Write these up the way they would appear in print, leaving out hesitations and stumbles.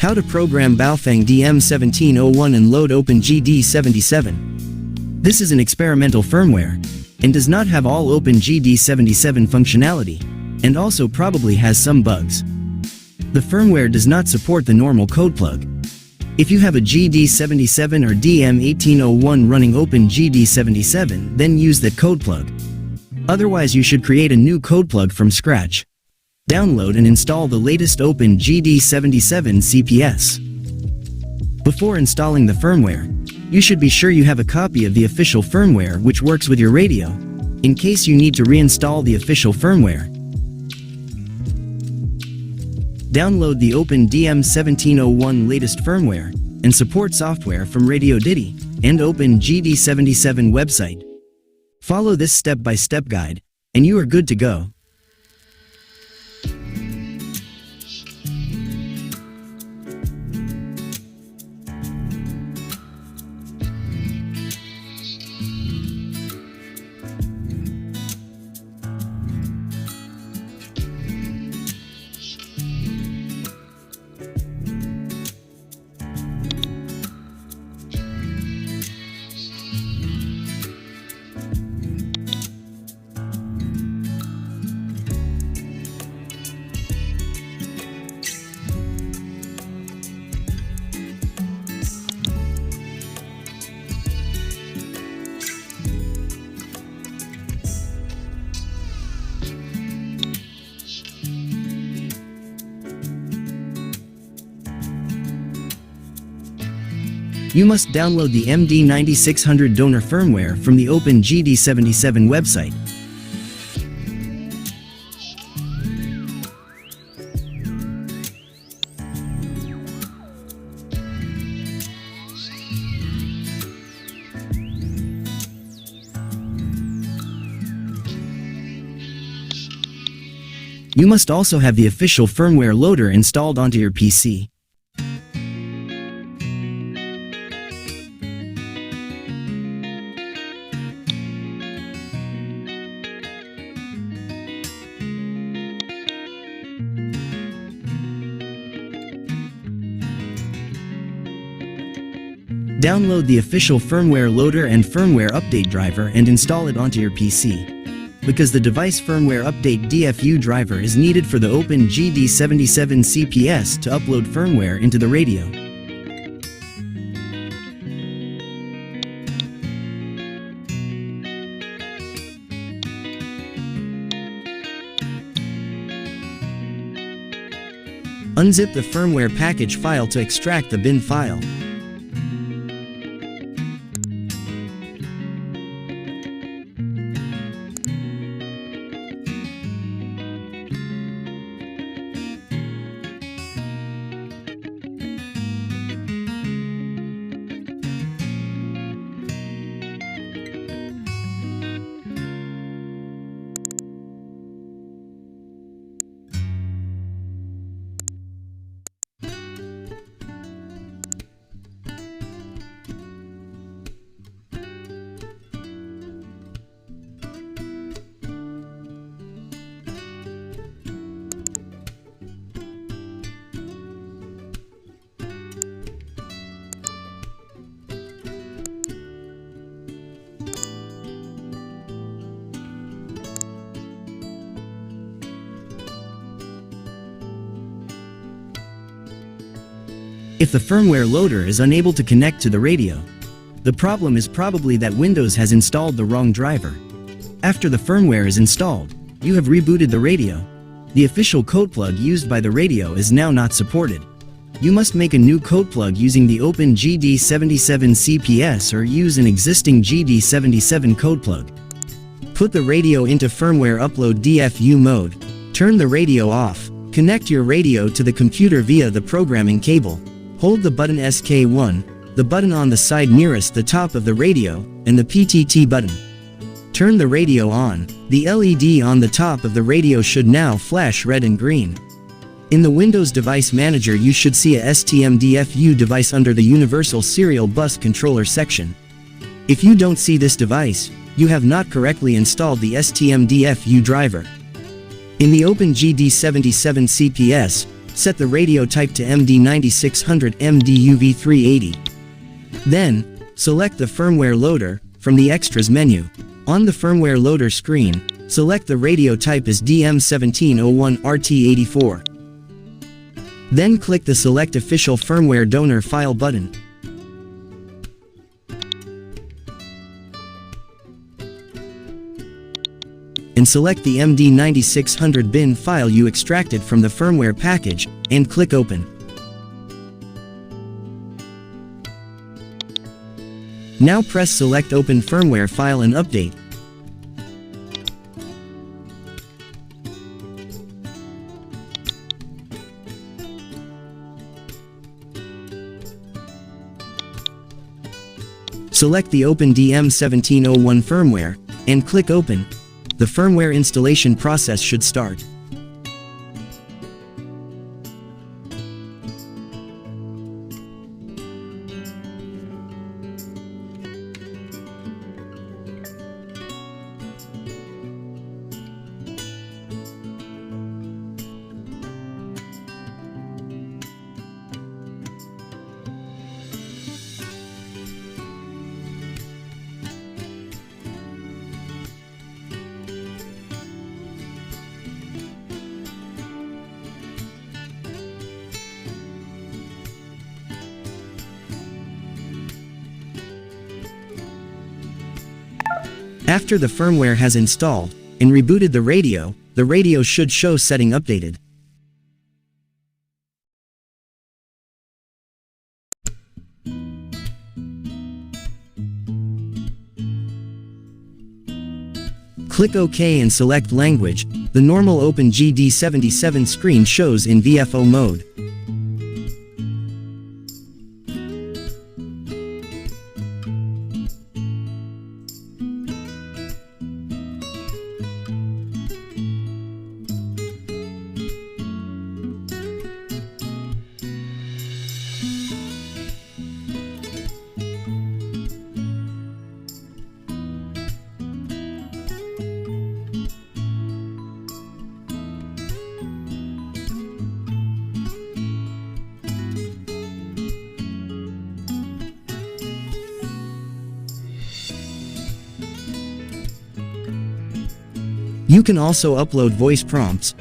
How to program Baofeng DM-1701 and load OpenGD77. This is an experimental firmware, and does not have all OpenGD77 functionality, and also probably has some bugs. The firmware does not support the normal code plug. If you have a GD77 or DM-1801 running OpenGD77, then use that code plug. Otherwise you should create a new code plug from scratch. Download and install the latest OpenGD77 CPS. Before installing the firmware, you should be sure you have a copy of the official firmware which works with your radio, in case you need to reinstall the official firmware. Download the OpenDM-1701 latest firmware and support software from RADIODDITY and OpenGD77 website. Follow this step-by-step guide, and you are good to go. You must download the MD9600 donor firmware from the OpenGD77 website. You must also have the official firmware loader installed onto your PC. Download the official firmware loader and firmware update driver and install it onto your PC. Because the device firmware update DFU driver is needed for the OpenGD77 CPS to upload firmware into the radio. Unzip the firmware package file to extract the bin file. If the firmware loader is unable to connect to the radio, the problem is probably that Windows has installed the wrong driver. After the firmware is installed, you have rebooted the radio. The official code plug used by the radio is now not supported. You must make a new code plug using the OpenGD77 CPS or use an existing GD77 code plug. Put the radio into firmware upload DFU mode. Turn the radio off. Connect your radio to the computer via the programming cable. Hold the button SK1, the button on the side nearest the top of the radio, and the PTT button. Turn the radio on. The LED on the top of the radio should now flash red and green. In the Windows Device Manager you should see a STM-DFU device under the Universal Serial Bus Controller section. If you don't see this device, you have not correctly installed the STM-DFU driver. In the OpenGD77 CPS, Set the radio type to MD9600 MDUV380. Then, select the firmware loader from the Extras menu. On the firmware loader screen, select the radio type as DM-1701 RT84. Then click the Select Official Firmware Donor File button. And select the MD9600 bin file you extracted from the firmware package, and click Open. Now press Select Open Firmware File and Update. Select the Open DM-1701 firmware, and click Open. The firmware installation process should start. After the firmware has installed and rebooted the radio should show setting updated. Click OK and select language. The normal OpenGD77 screen shows in VFO mode. You can also upload voice prompts.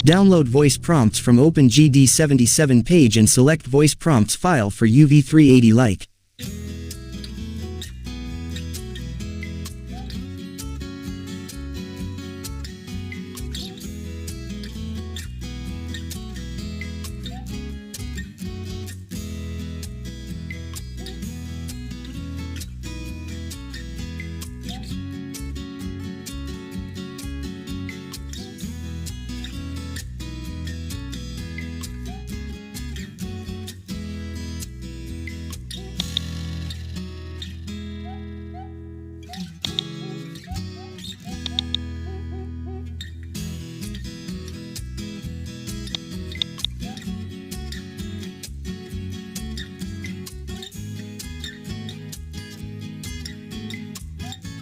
Download voice prompts from OpenGD77 page and select voice prompts file for UV380 like.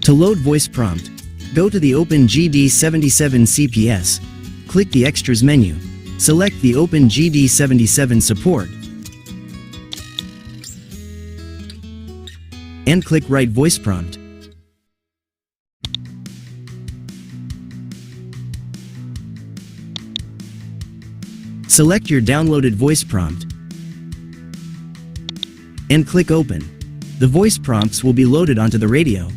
To load voice prompt, go to the OpenGD77 CPS, click the Extras menu, select the OpenGD77 support, and click Write voice prompt. Select your downloaded voice prompt, and click Open. The voice prompts will be loaded onto the radio.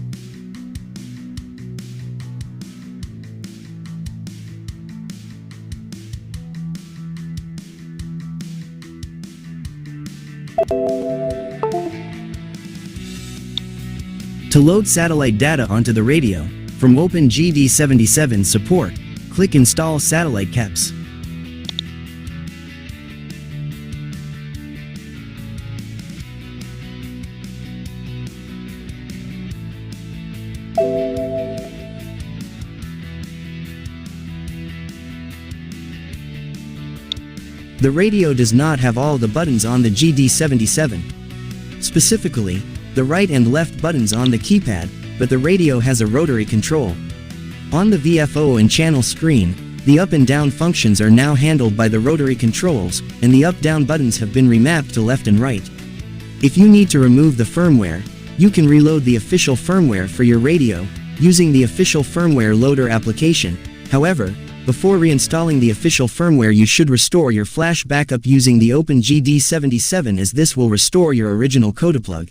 To load satellite data onto the radio, from OpenGD77 support, click Install Satellite Keps. The radio does not have all the buttons on the GD77. Specifically, the right and left buttons on the keypad, but the radio has a rotary control. On the VFO and channel screen, the up and down functions are now handled by the rotary controls, and the up-down buttons have been remapped to left and right. If you need to remove the firmware, you can reload the official firmware for your radio, using the official firmware loader application. However, before reinstalling the official firmware, you should restore your flash backup using the OpenGD77, as this will restore your original codeplug.